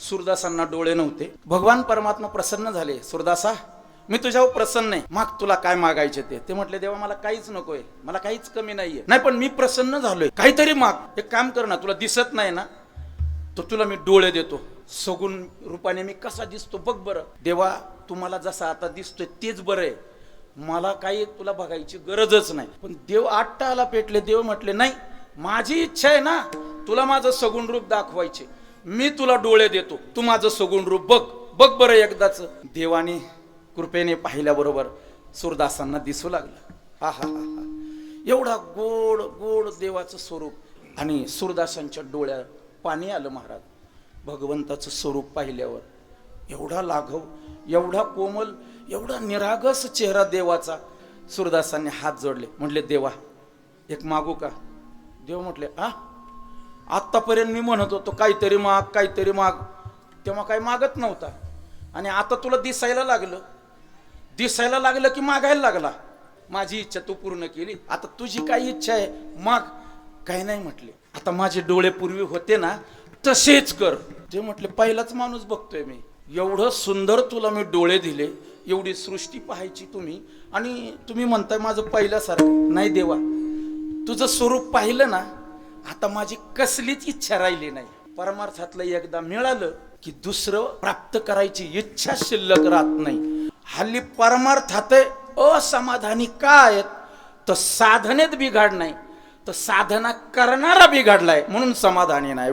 सूरदासांना डोळे नव्हते. भगवान परमात्मा प्रसन्न झाले. सूरदासा, मी तुझ्यावर प्रसन्न आहे, माग तुला काय मागायचे ते. म्हटले देवा मला काहीच नकोय, मला काहीच कमी नाहीये. नाही पण मी प्रसन्न झालोय, काहीतरी माग. एक काम कर ना, तुला दिसत नाही ना, तर तुला मी डोळे देतो. सगुण रूपाने मी कसा दिसतो बघ बरं. देवा तुम्हाला जसा आता दिसतोय तेच बरं आहे, मला काही तुला बघायची गरजच नाही. पण देव आट्टाला पेटले. देव म्हटले नाही, माझी इच्छा आहे ना तुला माझं सगुण रूप दाखवायचे, मी तुला डोळे देतो, तू माझं सगुण रूप बघ बघ बरं एकदाच. देवाने कृपेने पाहिल्याबरोबर सूरदासांना दिसू लागलं. हा हा हा हा, एवढा गोड गोड देवाचं स्वरूप. आणि सूरदासांच्या डोळ्यात पाणी आलं महाराज. भगवंताचं स्वरूप पाहिल्यावर एवढा लाघव, एवढा कोमल, एवढा निरागस चेहरा देवाचा. सूरदासांनी हात जोडले, म्हटले देवा एक मागू का? देव म्हटले आत्तापर्यंत मी म्हणत होतो काहीतरी माग काहीतरी माग, तेव्हा काही मागत नव्हता. आणि आता तुला दिसायला लागलं की मागायला लागला. माझी इच्छा तू पूर्ण केली, आता तुझी काही इच्छा आहे माग. काही नाही म्हटले, आता माझे डोळे पूर्वी होते ना तसेच कर. ते म्हटले पहिलाच माणूस बघतोय मी, एवढं सुंदर तुला मी डोळे दिले, एवढी सृष्टी पाहायची तुम्ही, आणि तुम्ही म्हणताय माझं पहिल्यासारखं नाही. देवा तुझं स्वरूप पाहिलं ना, आता माझी कसलीच इच्छा राहिली नाही. परमार्थातलं एकदा मिळालं की दुसरं प्राप्त करायची इच्छा शिल्लक राहत नाही. हल्ली परमार्थात असमाधानी काय तर साधनेत बिघाड नाही, तर साधना करणारा बिघाडलाय म्हणून समाधानी नाही.